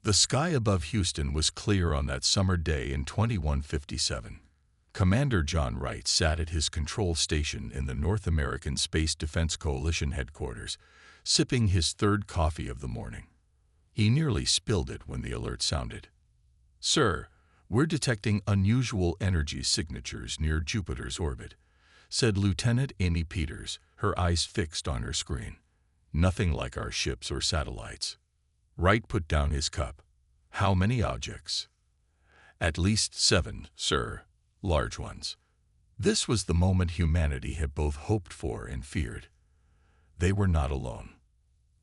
The sky above Houston was clear on that summer day in 2157. Commander John Wright sat at his control station in the North American Space Defense Coalition headquarters, sipping his third coffee of the morning. He nearly spilled it when the alert sounded. "Sir, we're detecting unusual energy signatures near Jupiter's orbit," said Lieutenant Amy Peters, her eyes fixed on her screen. "Nothing like our ships or satellites." Wright put down his cup. "How many objects?" "At least 7, sir. Large ones." This was the moment humanity had both hoped for and feared. They were not alone.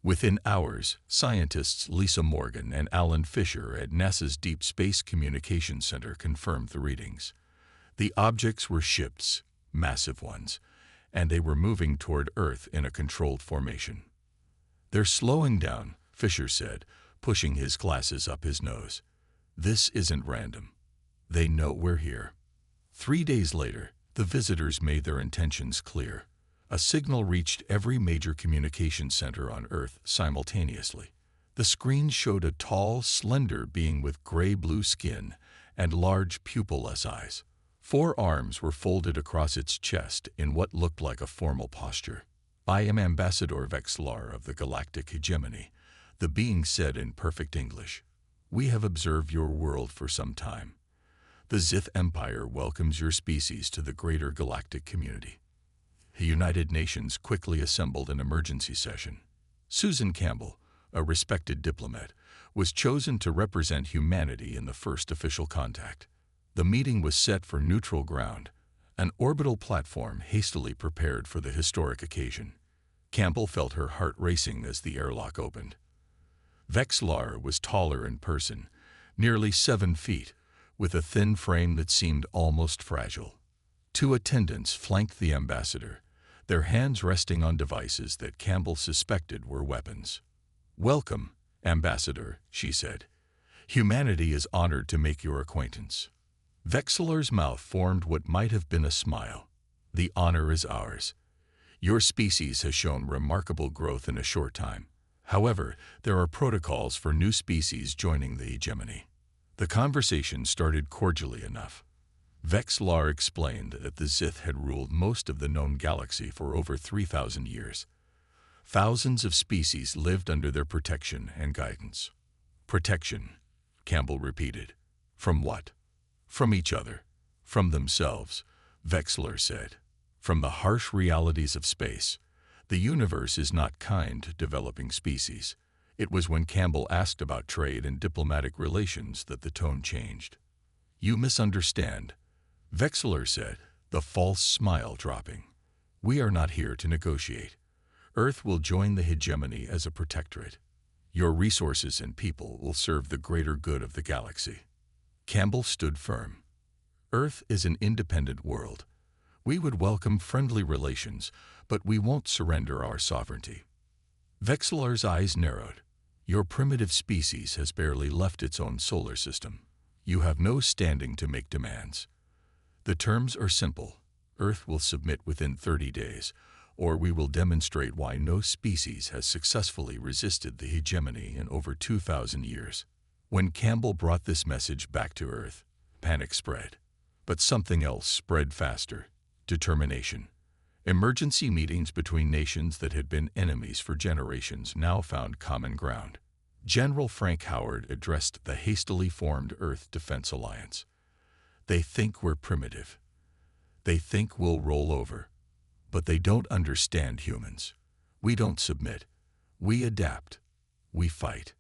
Within hours, scientists Lisa Morgan and Alan Fisher at NASA's Deep Space Communications Center confirmed the readings. The objects were ships, massive ones, and they were moving toward Earth in a controlled formation. "They're slowing down," Fisher said, pushing his glasses up his nose. "This isn't random. They know we're here." 3 days later, the visitors made their intentions clear. A signal reached every major communications center on Earth simultaneously. The screens showed a tall, slender being with gray-blue skin and large pupilless eyes. 4 arms were folded across its chest in what looked like a formal posture. "I am Ambassador Vexlar of the Galactic Hegemony," the being said in perfect English. "We have observed your world for some time. The Zith Empire welcomes your species to the greater galactic community." The United Nations quickly assembled an emergency session. Susan Campbell, a respected diplomat, was chosen to represent humanity in the first official contact. The meeting was set for neutral ground, an orbital platform hastily prepared for the historic occasion. Campbell felt her heart racing as the airlock opened. Vexlar was taller in person, nearly 7 feet, with a thin frame that seemed almost fragile. 2 attendants flanked the ambassador, their hands resting on devices that Campbell suspected were weapons. "Welcome, Ambassador," she said. "Humanity is honored to make your acquaintance." Vexlar's mouth formed what might have been a smile. "The honor is ours. Your species has shown remarkable growth in a short time. However, there are protocols for new species joining the hegemony." The conversation started cordially enough. Vexlar explained that the Zith had ruled most of the known galaxy for over 3,000 years. Thousands of species lived under their protection and guidance. "Protection," Campbell repeated. "From what?" "From each other. From themselves," Vexlar said. "From the harsh realities of space. The universe is not kind to developing species." It was when Campbell asked about trade and diplomatic relations that the tone changed. "You misunderstand," Vexlar said, the false smile dropping. "We are not here to negotiate. Earth will join the hegemony as a protectorate. Your resources and people will serve the greater good of the galaxy." Campbell stood firm. "Earth is an independent world. We would welcome friendly relations, but we won't surrender our sovereignty." Vexlar's eyes narrowed. "Your primitive species has barely left its own solar system. You have no standing to make demands. The terms are simple. Earth will submit within 30 days, or we will demonstrate why no species has successfully resisted the hegemony in over 2,000 years." When Campbell brought this message back to Earth, panic spread. But something else spread faster: determination. Emergency meetings between nations that had been enemies for generations now found common ground. General Frank Howard addressed the hastily formed Earth Defense Alliance. "They think we're primitive. They think we'll roll over. But they don't understand humans. We don't submit. We adapt. We fight."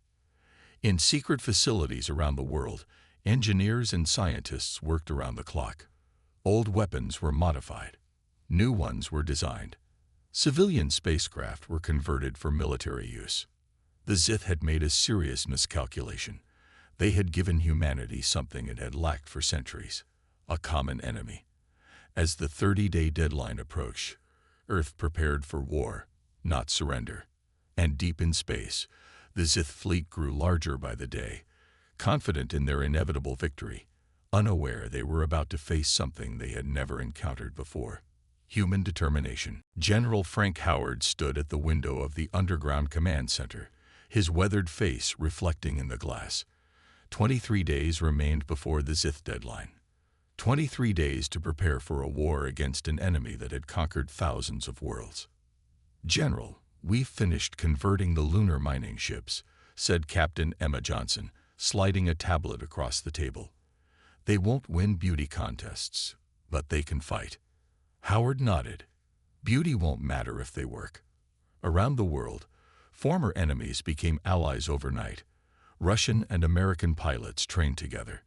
In secret facilities around the world, engineers and scientists worked around the clock. Old weapons were modified. New ones were designed. Civilian spacecraft were converted for military use. The Zith had made a serious miscalculation. They had given humanity something it had lacked for centuries: a common enemy. As the 30-day deadline approached, Earth prepared for war, not surrender. And deep in space, the Zith fleet grew larger by the day, confident in their inevitable victory, unaware they were about to face something they had never encountered before: human determination. General Frank Howard stood at the window of the underground command center, his weathered face reflecting in the glass. 23 days remained before the Zith deadline. 23 days to prepare for a war against an enemy that had conquered thousands of worlds. "General, we've finished converting the lunar mining ships," said Captain Emma Johnson, sliding a tablet across the table. "They won't win beauty contests, but they can fight." Howard nodded. "Beauty won't matter if they work." Around the world, former enemies became allies overnight. Russian and American pilots trained together.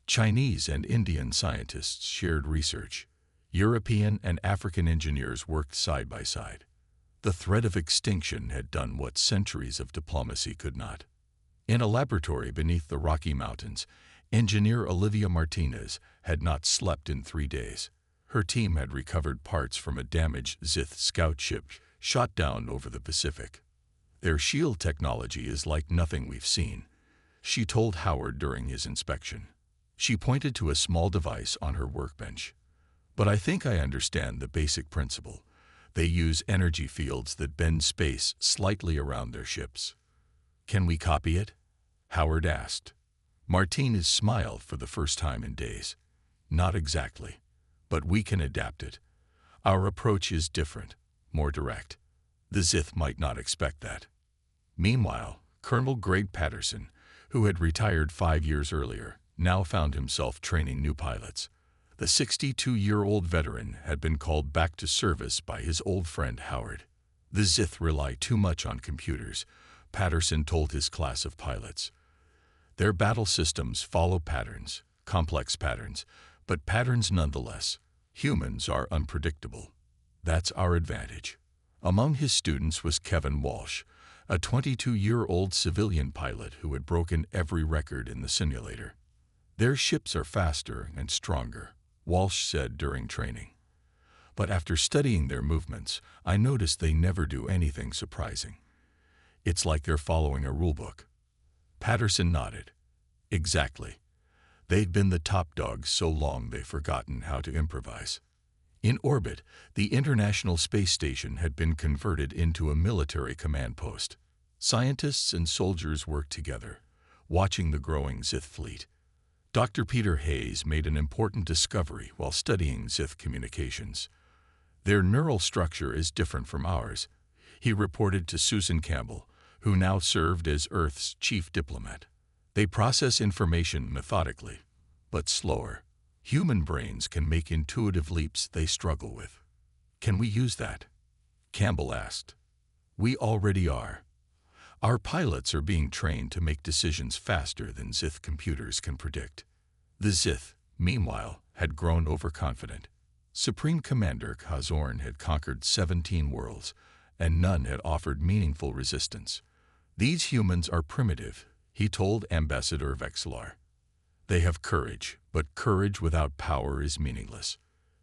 Chinese and Indian scientists shared research. European and African engineers worked side by side. The threat of extinction had done what centuries of diplomacy could not. In a laboratory beneath the Rocky Mountains, engineer Olivia Martinez had not slept in 3 days. Her team had recovered parts from a damaged Zith scout ship shot down over the Pacific. "Their shield technology is like nothing we've seen," she told Howard during his inspection. She pointed to a small device on her workbench. "But I think I understand the basic principle. They use energy fields that bend space slightly around their ships." "Can we copy it?" Howard asked. Martinez smiled for the first time in days. "Not exactly, but we can adapt it. Our approach is different, more direct. The Zith might not expect that." Meanwhile, Colonel Greg Patterson, who had retired 5 years earlier, now found himself training new pilots. The 62-year-old veteran had been called back to service by his old friend Howard. "The Zith rely too much on computers," Patterson told his class of pilots. "Their battle systems follow patterns, complex patterns, but patterns nonetheless. Humans are unpredictable. That's our advantage." Among his students was Kevin Walsh, a 22-year-old civilian pilot who had broken every record in the simulator. "Their ships are faster and stronger," Walsh said during training. "But after studying their movements, I noticed they never do anything surprising. It's like they're following a rulebook." Patterson nodded. "Exactly. They've been the top dogs so long they've forgotten how to improvise." In orbit, the International Space Station had been converted into a military command post. Scientists and soldiers worked together, watching the growing Zith fleet. Dr. Peter Hayes made an important discovery while studying Zith communications. "Their neural structure is different from ours," he reported to Susan Campbell, who now served as Earth's chief diplomat. "They process information methodically, but slower. Human brains can make intuitive leaps they struggle with." "Can we use that?" Campbell asked. "We already are. Our pilots are being trained to make decisions faster than Zith computers can predict." The Zith, meanwhile, had grown overconfident. Supreme Commander Kazorn had conquered 17 worlds, and none had offered meaningful resistance. "These humans are primitive," he told Ambassador Vexlar. "They have courage, but courage without power is meaningless."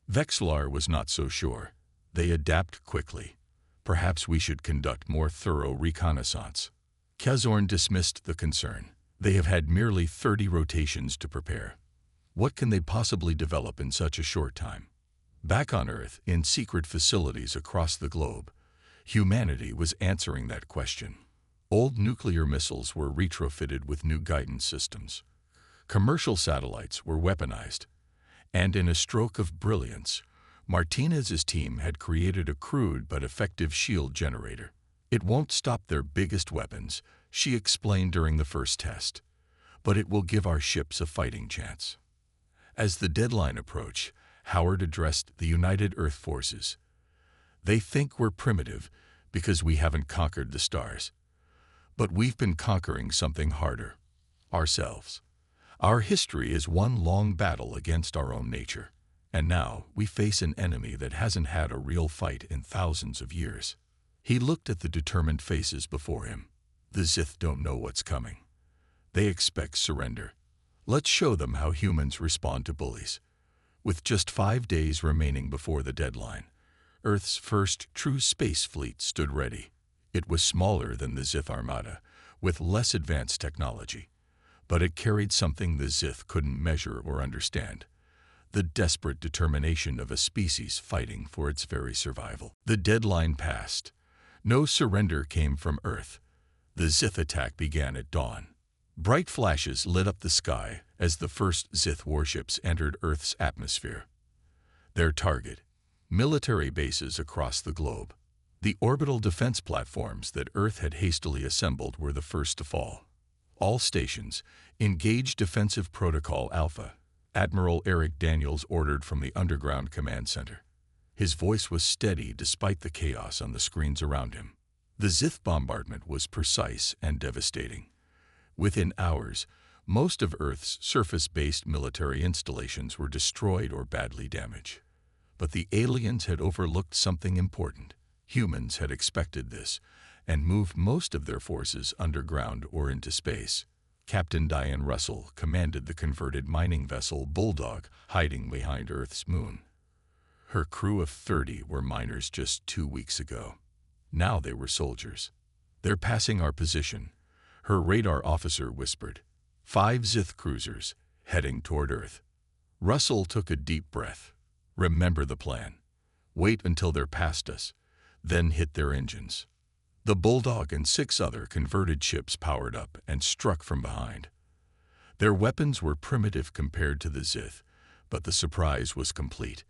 Vexlar was not so sure. "They adapt quickly. Perhaps we should conduct more thorough reconnaissance." Kazorn dismissed the concern. "They have had merely 30 rotations to prepare. What can they possibly develop in such a short time?" Back on Earth, in secret facilities across the globe, humanity was answering that question. Old nuclear missiles were retrofitted with new guidance systems. Commercial satellites were weaponized. And in a stroke of brilliance, Martinez's team had created a crude but effective shield generator. "It won't stop their biggest weapons," she explained during the first test, "but it will give our ships a fighting chance." As the deadline approached, Howard addressed the United Earth Forces. "They think we're primitive because we haven't conquered the stars. But we've been conquering something harder, ourselves. Our history is one long battle against our own nature, and now we face an enemy that hasn't had a real fight in thousands of years." He looked at the determined faces before him. "The Zith don't know what's coming. They expect surrender. Let's show them how humans respond to bullies." With just 5 days remaining before the deadline, Earth's first true space fleet stood ready. It was smaller than the Zith Armada, with less advanced technology, but it carried something the Zith couldn't measure or understand: the desperate determination of a species fighting for its very survival. The deadline passed. No surrender came from Earth. The Zith attack began at dawn. Bright flashes lit up the sky as the first Zith warships entered Earth's atmosphere. Their target: military bases across the globe. The orbital defense platforms that Earth had hastily assembled were the first to fall. All stations, engage Defensive Protocol Alpha, Admiral Eric Daniels ordered from the underground command center. His voice was steady despite the chaos on the screens around him. The Zith bombardment was precise and devastating. Within hours, most of Earth's surface-based military installations were destroyed or badly damaged. But the aliens had overlooked something important. Humans had expected this and moved most of their forces underground or into space. Captain Diane Russell commanded the converted mining vessel Bulldog, hiding behind Earth's moon. Her crew of 30 were miners just 2 weeks ago. Now they were soldiers. "They're passing our position," her radar officer whispered. 5 Zith cruisers, heading toward Earth. Russell took a deep breath. "Remember the plan. Wait until they're past us, then hit their engines." The Bulldog and 6 other converted ships powered up and struck from behind. Their weapons were primitive compared to the Zith, but the surprise was complete.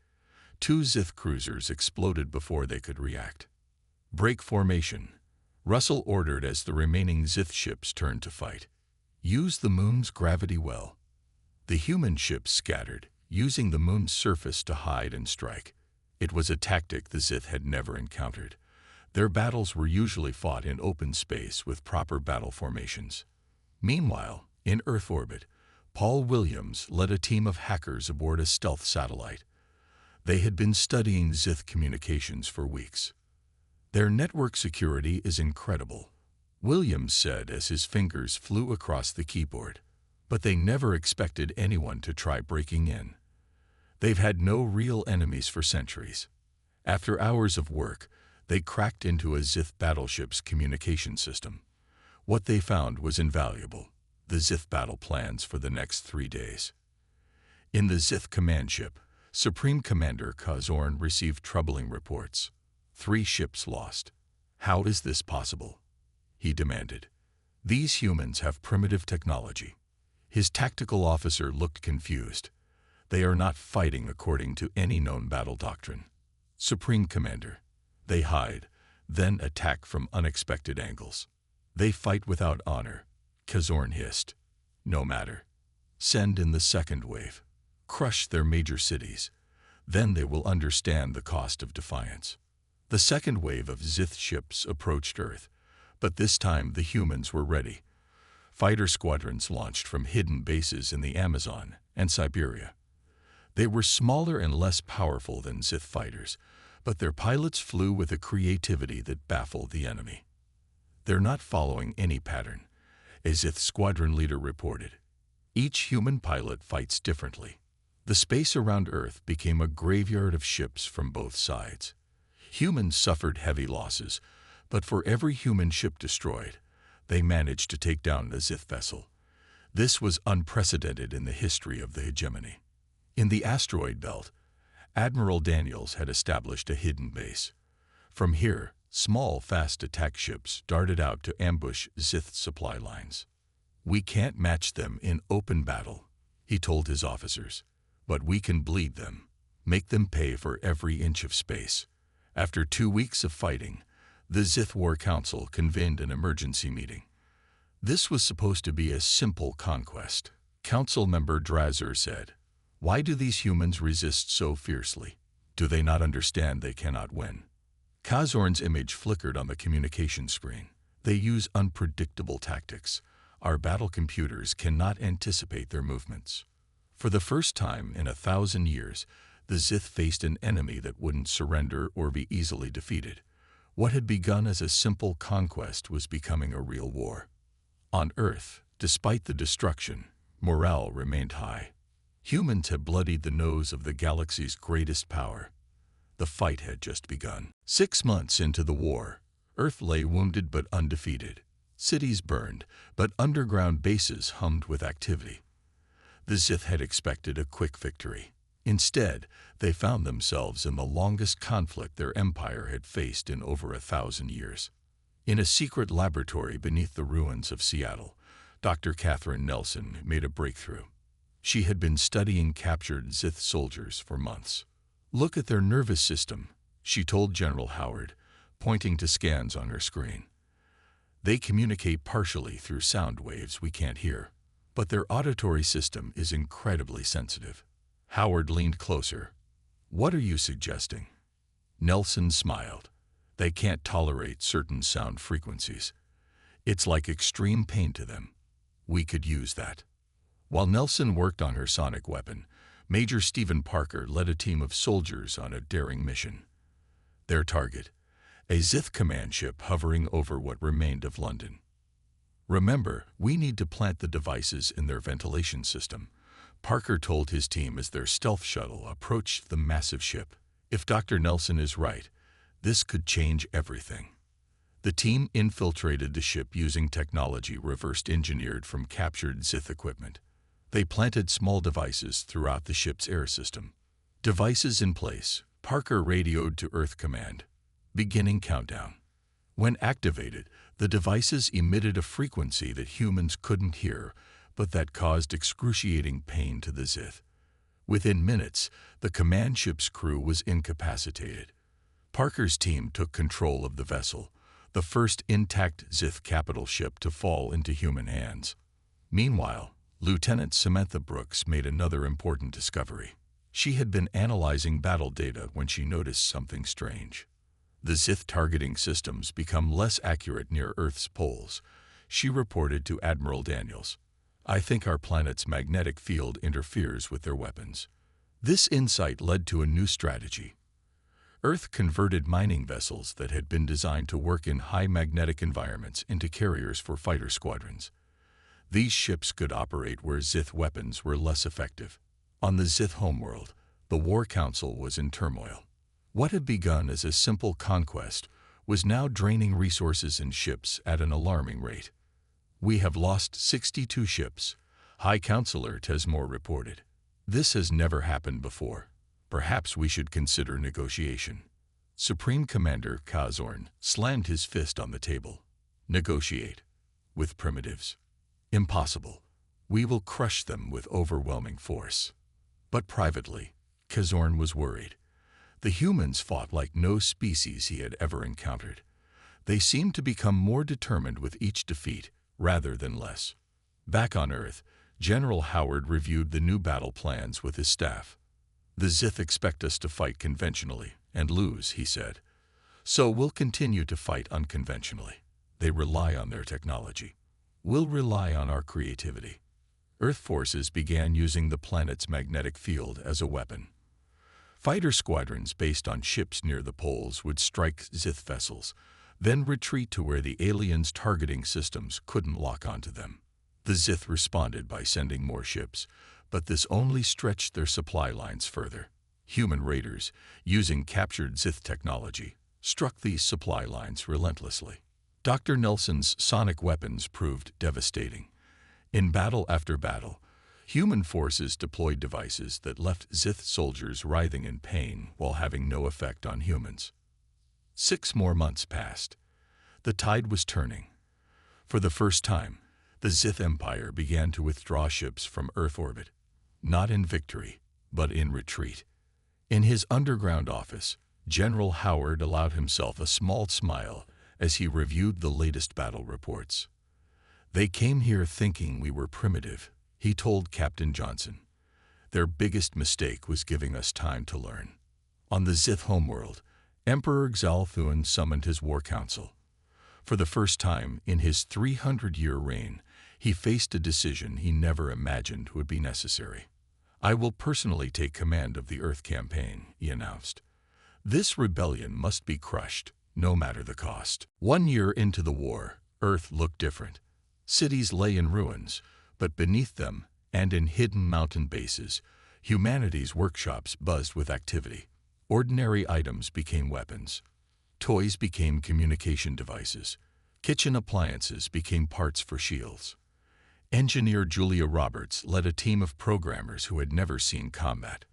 2 Zith cruisers exploded before they could react. "Break formation," Russell ordered as the remaining Zith ships turned to fight. "Use the moon's gravity well." The human ships scattered, using the moon's surface to hide and strike. It was a tactic the Zith had never encountered. Their battles were usually fought in open space with proper battle formations. Meanwhile, in Earth orbit, Paul Williams led a team of hackers aboard a stealth satellite. They had been studying Zith communications for weeks. "Their network security is incredible," Williams said as his fingers flew across the keyboard. "But they never expected anyone to try breaking in. They've had no real enemies for centuries." After hours of work, they cracked into a Zith battleship's communication system. What they found was invaluable: the Zith battle plans for the next 3 days. In the Zith command ship, Supreme Commander Kazorn received troubling reports. 3 ships lost. "How is this possible?" he demanded. "These humans have primitive technology." His tactical officer looked confused. "They are not fighting according to any known battle doctrine." "Supreme Commander, they hide, then attack from unexpected angles. They fight without honor," Kazorn hissed. "No matter. Send in the second wave. Crush their major cities. Then they will understand the cost of defiance." The second wave of Zith ships approached Earth, but this time the humans were ready. Fighter squadrons launched from hidden bases in the Amazon and Siberia. They were smaller and less powerful than Zith fighters, but their pilots flew with a creativity that baffled the enemy. "They're not following any pattern," a Zith squadron leader reported. "Each human pilot fights differently." The space around Earth became a graveyard of ships from both sides. Humans suffered heavy losses, but for every human ship destroyed, they managed to take down a Zith vessel. This was unprecedented in the history of the hegemony. In the asteroid belt, Admiral Daniels had established a hidden base. From here, small, fast attack ships darted out to ambush Zith supply lines. "We can't match them in open battle," he told his officers, "but we can bleed them, make them pay for every inch of space." After 2 weeks of fighting, the Zith War Council convened an emergency meeting. This was supposed to be a simple conquest. Council member Drazer said, "Why do these humans resist so fiercely? Do they not understand they cannot win?" Kazorn's image flickered on the communication screen. "They use unpredictable tactics. Our battle computers cannot anticipate their movements." For the first time in 1,000 years, the Zith faced an enemy that wouldn't surrender or be easily defeated. What had begun as a simple conquest was becoming a real war. On Earth, despite the destruction, morale remained high. Humans had bloodied the nose of the galaxy's greatest power. The fight had just begun. 6 months into the war, Earth lay wounded but undefeated. Cities burned, but underground bases hummed with activity. The Zith had expected a quick victory. Instead, they found themselves in the longest conflict their empire had faced in over 1,000 years. In a secret laboratory beneath the ruins of Seattle, Dr. Catherine Nelson made a breakthrough. She had been studying captured Sith soldiers for months. "Look at their nervous system," she told General Howard, pointing to scans on her screen. "They communicate partially through sound waves we can't hear, but their auditory system is incredibly sensitive." Howard leaned closer. "What are you suggesting?" Nelson smiled. "They can't tolerate certain sound frequencies. It's like extreme pain to them. We could use that." While Nelson worked on her sonic weapon, Major Stephen Parker led a team of soldiers on a daring mission. Their target, a Sith command ship hovering over what remained of London. "Remember, we need to plant the devices in their ventilation system," Parker told his team as their stealth shuttle approached the massive ship. "If Dr. Nelson is right, this could change everything." The team infiltrated the ship using technology reversed engineered from captured Sith equipment. They planted small devices throughout the ship's air system. Devices in place, Parker radioed to Earth Command. "Beginning countdown." When activated, the devices emitted a frequency that humans couldn't hear, but that caused excruciating pain to the Sith. Within minutes, the command ship's crew was incapacitated. Parker's team took control of the vessel, the first intact Sith capital ship to fall into human hands. Meanwhile, Lieutenant Samantha Brooks made another important discovery. She had been analyzing battle data when she noticed something strange. The Sith targeting systems become less accurate near Earth's poles, she reported to Admiral Daniels. "I think our planet's magnetic field interferes with their weapons." This insight led to a new strategy. Earth converted mining vessels that had been designed to work in high magnetic environments into carriers for fighter squadrons. These ships could operate where Sith weapons were less effective. On the Sith homeworld, the War Council was in turmoil. What had begun as a simple conquest was now draining resources and ships at an alarming rate. "We have lost 62 ships," High Counselor Tesmore reported. "This has never happened before. Perhaps we should consider negotiation." Supreme Commander Kazorn slammed his fist on the table. "Negotiate? With primitives? Impossible. We will crush them with overwhelming force." But privately, Kazorn was worried. The humans fought like no species he had ever encountered. They seemed to become more determined with each defeat, rather than less. Back on Earth, General Howard reviewed the new battle plans with his staff. "The Sith expect us to fight conventionally and lose," he said. "So we'll continue to fight unconventionally. They rely on their technology. We'll rely on our creativity." Earth forces began using the planet's magnetic field as a weapon. Fighter squadrons based on ships near the poles would strike Sith vessels, then retreat to where the aliens' targeting systems couldn't lock onto them. The Sith responded by sending more ships, but this only stretched their supply lines further. Human raiders, using captured Sith technology, struck these supply lines relentlessly. Dr. Nelson's sonic weapons proved devastating. In battle after battle, human forces deployed devices that left Sith soldiers writhing in pain while having no effect on humans. 6 more months passed. The tide was turning. For the first time, the Sith Empire began to withdraw ships from Earth orbit, not in victory, but in retreat. In his underground office, General Howard allowed himself a small smile as he reviewed the latest battle reports. "They came here thinking we were primitive," he told Captain Johnson. "Their biggest mistake was giving us time to learn." On the Sith homeworld, Emperor Xalthun summoned his war council. For the first time in his 300-year reign, he faced a decision he never imagined would be necessary. "I will personally take command of the Earth campaign," he announced. "This rebellion must be crushed, no matter the cost." 1 year into the war, Earth looked different. Cities lay in ruins, but beneath them, and in hidden mountain bases, humanity's workshops buzzed with activity. Ordinary items became weapons. Toys became communication devices. Kitchen appliances became parts for shields. Engineer Julia Roberts led a team of programmers who had never seen combat.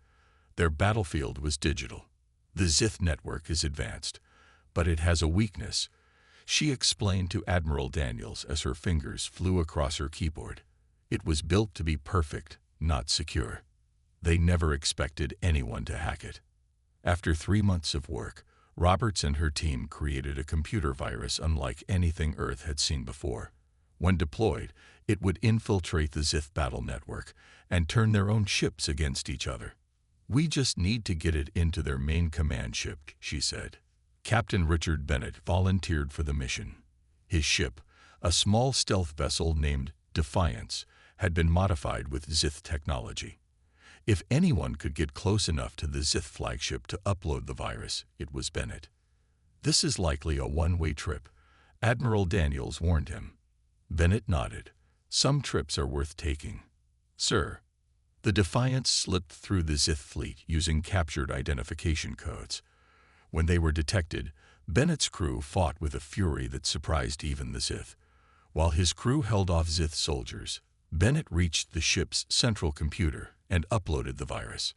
Their battlefield was digital. "The Sith network is advanced, but it has a weakness," She explained to Admiral Daniels as her fingers flew across her keyboard. It was built to be perfect, not secure. They never expected anyone to hack it. After 3 months of work, Roberts and her team created a computer virus unlike anything Earth had seen before. When deployed, it would infiltrate the Zith battle network and turn their own ships against each other. "We just need to get it into their main command ship," she said. Captain Richard Bennett volunteered for the mission. His ship, a small stealth vessel named Defiance, had been modified with Zith technology. If anyone could get close enough to the Zith flagship to upload the virus, it was Bennett. "This is likely a one-way trip," Admiral Daniels warned him. Bennett nodded. "Some trips are worth taking." "Sir." The Defiance slipped through the Zith fleet using captured identification codes. When they were detected, Bennett's crew fought with a fury that surprised even the Zith. While his crew held off Zith soldiers, Bennett reached the ship's central computer and uploaded the virus.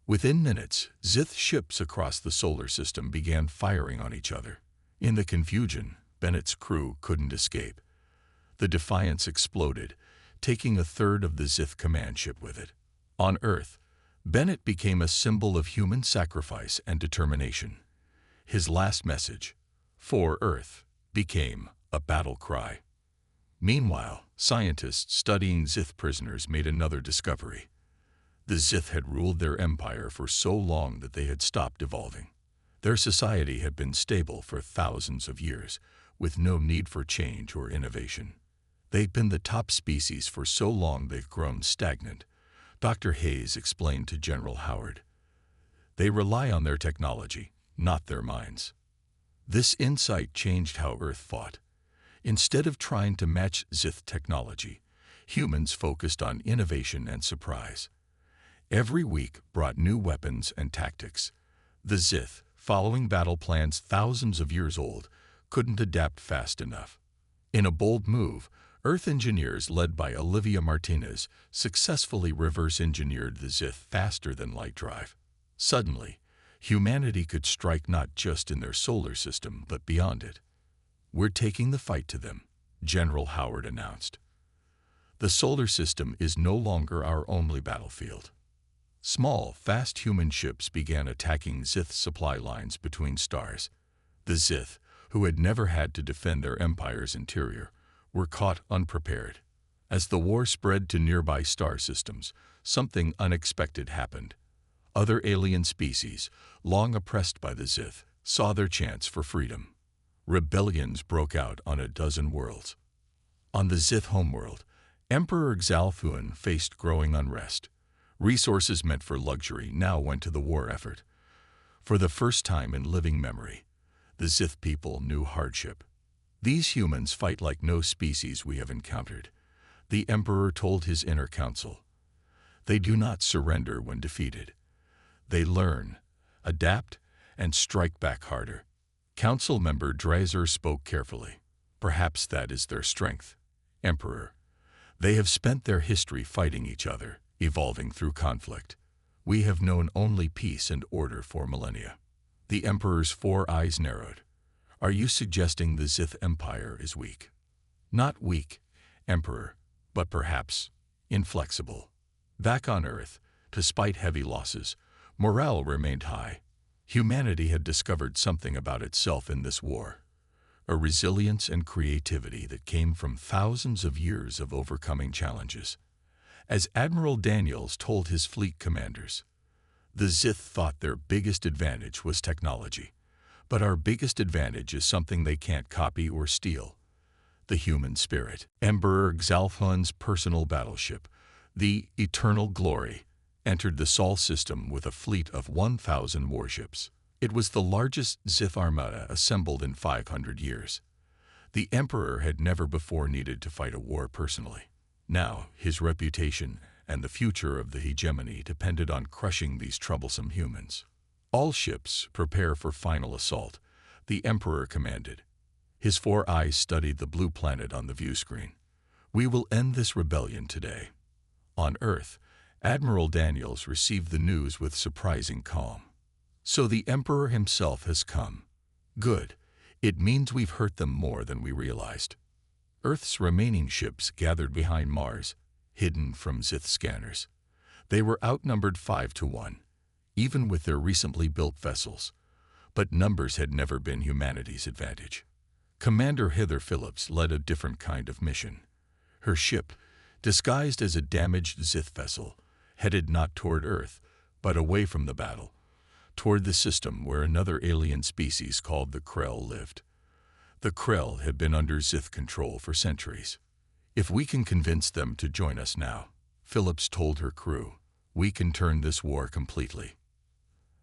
Within minutes, Zith ships across the solar system began firing on each other. In the confusion, Bennett's crew couldn't escape. The Defiance exploded, taking a third of the Zith command ship with it. On Earth, Bennett became a symbol of human sacrifice and determination. His last message, "For Earth," became a battle cry. Meanwhile, scientists studying Zith prisoners made another discovery. The Zith had ruled their empire for so long that they had stopped evolving. Their society had been stable for thousands of years, with no need for change or innovation. They've been the top species for so long they've grown stagnant, Dr. Hayes explained to General Howard. They rely on their technology, not their minds. This insight changed how Earth fought. Instead of trying to match Zith technology, humans focused on innovation and surprise. Every week brought new weapons and tactics. The Zith, following battle plans thousands of years old, couldn't adapt fast enough. In a bold move, Earth engineers led by Olivia Martinez successfully reverse-engineered the Zith faster than light drive. Suddenly, humanity could strike not just in their solar system, but beyond it. "We're taking the fight to them," General Howard announced. "The solar system is no longer our only battlefield." Small, fast human ships began attacking Zith supply lines between stars. The Zith, who had never had to defend their empire's interior, were caught unprepared. As the war spread to nearby star systems, something unexpected happened. Other alien species, long oppressed by the Zith, saw their chance for freedom. Rebellions broke out on a dozen worlds. On the Zith homeworld, Emperor Xalfuan faced growing unrest. Resources meant for luxury now went to the war effort. For the first time in living memory, the Zith people knew hardship. "These humans fight like no species we have encountered," the Emperor told his inner council. "They do not surrender when defeated. They learn, adapt, and strike back harder." Council member Dreiser spoke carefully. "Perhaps that is their strength, Emperor. They have spent their history fighting each other, evolving through conflict. We have known only peace and order for millennia." The Emperor's 4 eyes narrowed. "Are you suggesting the Zith Empire is weak?" "Not weak, Emperor, but perhaps inflexible." Back on Earth, despite heavy losses, morale remained high. Humanity had discovered something about itself in this war, a resilience and creativity that came from thousands of years of overcoming challenges. As Admiral Daniels told his fleet commanders, "The Zith thought their biggest advantage was technology, but our biggest advantage is something they can't copy or steal: the human spirit." Emperor Xalfuan's personal battleship, the Eternal Glory, entered the Sol system with a fleet of 1,000 warships. It was the largest Zith armada assembled in 500 years. The Emperor had never before needed to fight a war personally. Now, his reputation and the future of the hegemony depended on crushing these troublesome humans. "All ships prepare for final assault," the Emperor commanded. His 4 eyes studied the blue planet on the view screen. "We will end this rebellion today." On Earth, Admiral Daniels received the news with surprising calm. "So the Emperor himself has come. Good. It means we've hurt them more than we realized. Earth's remaining ships gathered behind Mars, hidden from Zith scanners. They were outnumbered 5-1, even with their recently built vessels. But numbers had never been humanity's advantage. Commander Heather Phillips led a different kind of mission. Her ship, disguised as a damaged Zith vessel, headed not toward Earth, but away from the battle, toward the system where another alien species called the Krell lived. The Krell had been under Zith control for centuries. If we can convince them to join us now, Phillips told her crew, we can turn this war completely.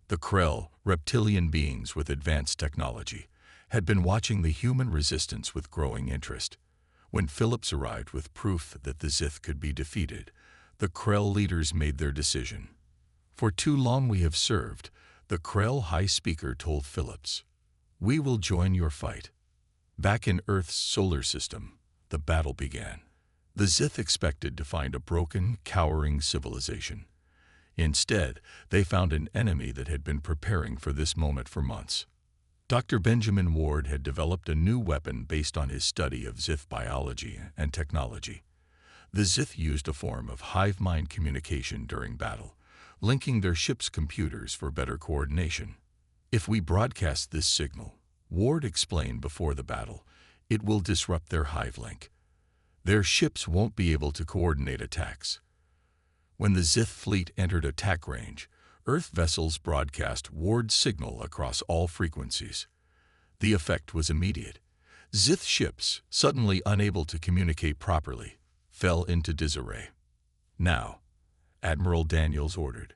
The Krell, reptilian beings with advanced technology, had been watching the human resistance with growing interest. When Phillips arrived with proof that the Zith could be defeated, the Krell leaders made their decision. For too long we have served, the Krell High Speaker told Phillips. We will join your fight. Back in Earth's solar system, the battle began. The Zith expected to find a broken, cowering civilization. Instead, they found an enemy that had been preparing for this moment for months. Dr. Benjamin Ward had developed a new weapon based on his study of Zith biology and technology. The Zith used a form of hive mind communication during battle, linking their ship's computers for better coordination. If we broadcast this signal, Ward explained before the battle, it will disrupt their hive link. Their ships won't be able to coordinate attacks. When the Zith fleet entered attack range, Earth vessels broadcast Ward's signal across all frequencies. The effect was immediate. Zith ships, suddenly unable to communicate properly, fell into disarray. Now, Admiral Daniels ordered.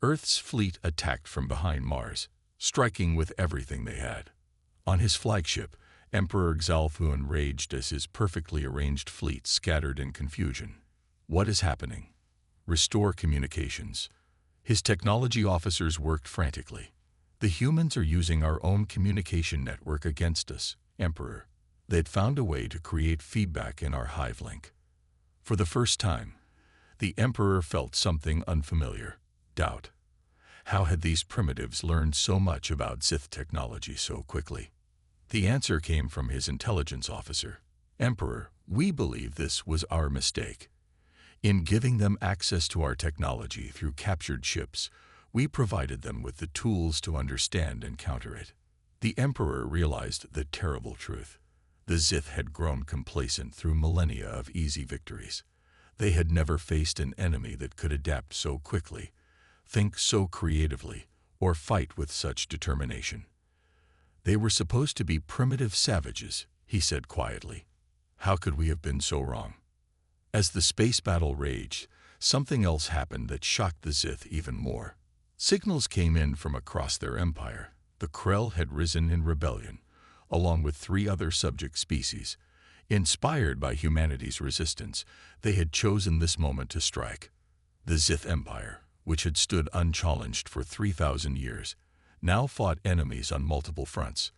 Earth's fleet attacked from behind Mars, striking with everything they had. On his flagship, Emperor Xalfun raged as his perfectly arranged fleet scattered in confusion. What is happening? Restore communications. His technology officers worked frantically. The humans are using our own communication network against us, Emperor. They'd found a way to create feedback in our hive link. For the first time, the Emperor felt something unfamiliar, doubt. How had these primitives learned so much about Zith technology so quickly? The answer came from his intelligence officer. Emperor, we believe this was our mistake. In giving them access to our technology through captured ships, we provided them with the tools to understand and counter it. The Emperor realized the terrible truth. The Zith had grown complacent through millennia of easy victories. They had never faced an enemy that could adapt so quickly, think so creatively, or fight with such determination. They were supposed to be primitive savages, he said quietly. How could we have been so wrong? As the space battle raged, something else happened that shocked the Zith even more. Signals came in from across their empire. The Krell had risen in rebellion, along with 3 other subject species. Inspired by humanity's resistance, they had chosen this moment to strike. The Zith Empire, which had stood unchallenged for 3,000 years, now fought enemies on multiple fronts.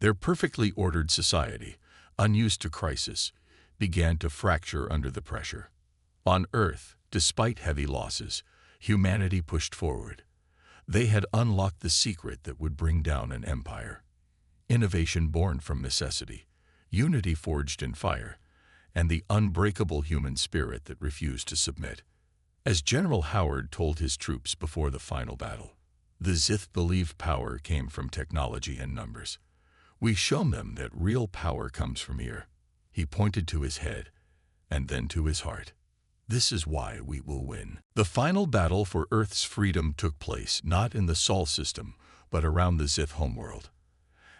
Their perfectly ordered society, unused to crisis, began to fracture under the pressure. On Earth, despite heavy losses, humanity pushed forward. They had unlocked the secret that would bring down an empire. Innovation born from necessity, unity forged in fire, and the unbreakable human spirit that refused to submit. As General Howard told his troops before the final battle, the Zith believed power came from technology and numbers. We shown them that real power comes from here. He pointed to his head, and then to his heart. This is why we will win. The final battle for Earth's freedom took place not in the Sol system, but around the Zith homeworld.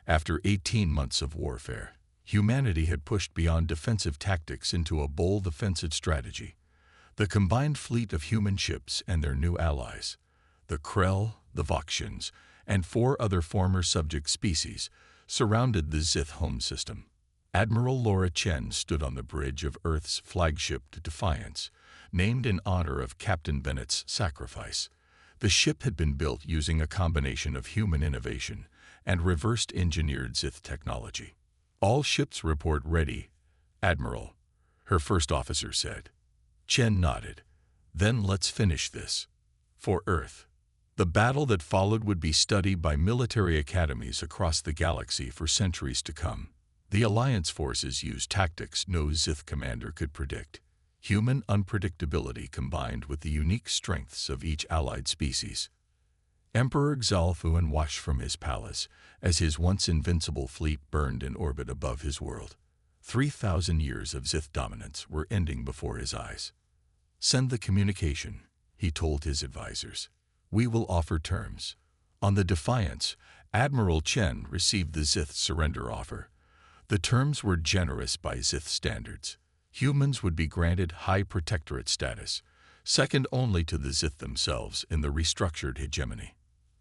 After 18 months of warfare, humanity had pushed beyond defensive tactics into a bold offensive strategy. The combined fleet of human ships and their new allies, the Krell, the Voxians, and 4 other former subject species, surrounded the Zith home system. Admiral Laura Chen stood on the bridge of Earth's flagship Defiance, named in honor of Captain Bennett's sacrifice. The ship had been built using a combination of human innovation and reversed-engineered Zith technology. All ships report ready, Admiral, her first officer said. Chen nodded. Then let's finish this. For Earth. The battle that followed would be studied by military academies across the galaxy for centuries to come. The Alliance forces used tactics no Sith commander could predict. Human unpredictability combined with the unique strengths of each allied species. Emperor Xalfuan watched from his palace as his once invincible fleet burned in orbit above his world. 3,000 years of Sith dominance were ending before his eyes. "Send the communication," he told his advisors. "We will offer terms." On the Defiance, Admiral Chen received the Sith surrender offer. The terms were generous by Sith standards. Humans would be granted high protectorate status, second only to the Sith themselves in the restructured hegemony.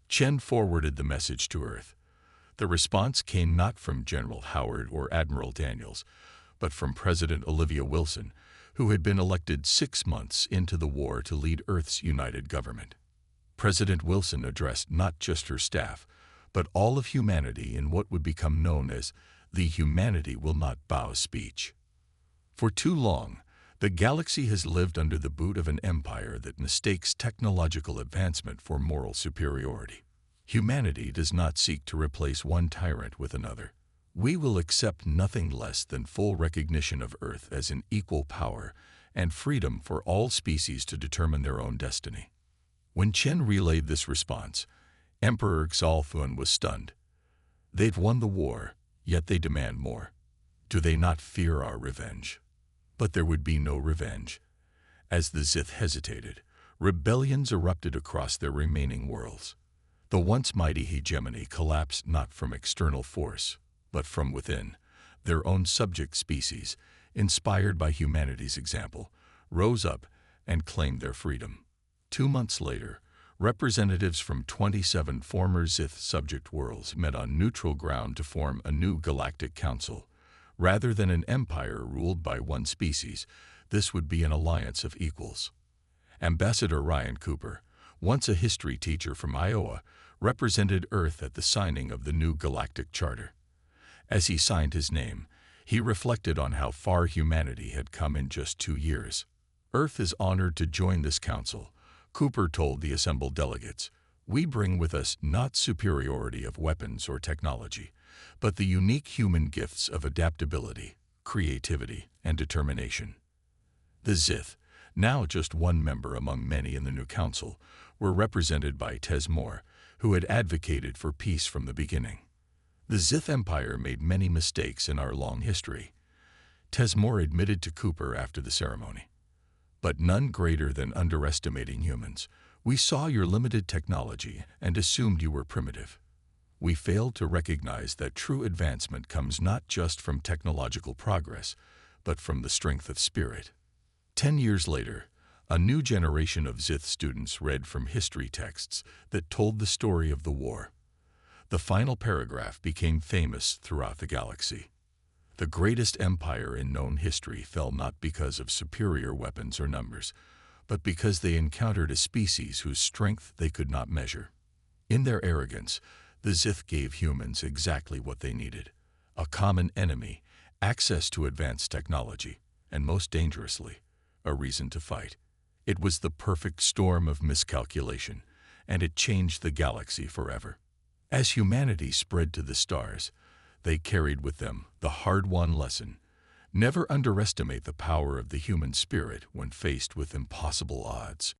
Chen forwarded the message to Earth. The response came not from General Howard or Admiral Daniels, but from President Olivia Wilson, who had been elected 6 months into the war to lead Earth's united government. President Wilson addressed not just her staff, but all of humanity in what would become known as the Humanity Will Not Bow speech. For too long, the galaxy has lived under the boot of an empire that mistakes technological advancement for moral superiority. Humanity does not seek to replace one tyrant with another. We will accept nothing less than full recognition of Earth as an equal power and freedom for all species to determine their own destiny. When Chen relayed this response, Emperor Xalfuan was stunned. They've won the war, yet they demand more. Do they not fear our revenge? But there would be no revenge. As the Sith hesitated, rebellions erupted across their remaining worlds. The once mighty hegemony collapsed not from external force, but from within. Their own subject species, inspired by humanity's example, rose up and claimed their freedom. 2 months later, representatives from 27 former Sith subject worlds met on neutral ground to form a new galactic council. Rather than an empire ruled by one species, this would be an alliance of equals. Ambassador Ryan Cooper, once a history teacher from Iowa, represented Earth at the signing of the new Galactic Charter. As he signed his name, he reflected on how far humanity had come in just 2 years. "Earth is honored to join this council," Cooper told the assembled delegates. "We bring with us not superiority of weapons or technology, but the unique human gifts of adaptability, creativity, and determination." The Sith, now just one member among many in the new council, were represented by Tez Moore, who had advocated for peace from the beginning. The Sith Empire made many mistakes in our long history. Tez Moore admitted to Cooper after the ceremony. "But none greater than underestimating humans. We saw your limited technology and assumed you were primitive. We failed to recognize that true advancement comes not just from technological progress, but from the strength of spirit." 10 years later, a new generation of Sith students read from history texts that told the story of the war. The final paragraph became famous throughout the galaxy. "The greatest empire in known history fell not because of superior weapons or numbers, but because they encountered a species whose strength they could not measure. In their arrogance, the Sith gave humans exactly what they needed: a common enemy, access to advanced technology, and most dangerously, a reason to fight. It was the perfect storm of miscalculation, and it changed the galaxy forever." As humanity spread to the stars, they carried with them the hard-won lesson: never underestimate the power of the human spirit when faced with impossible odds.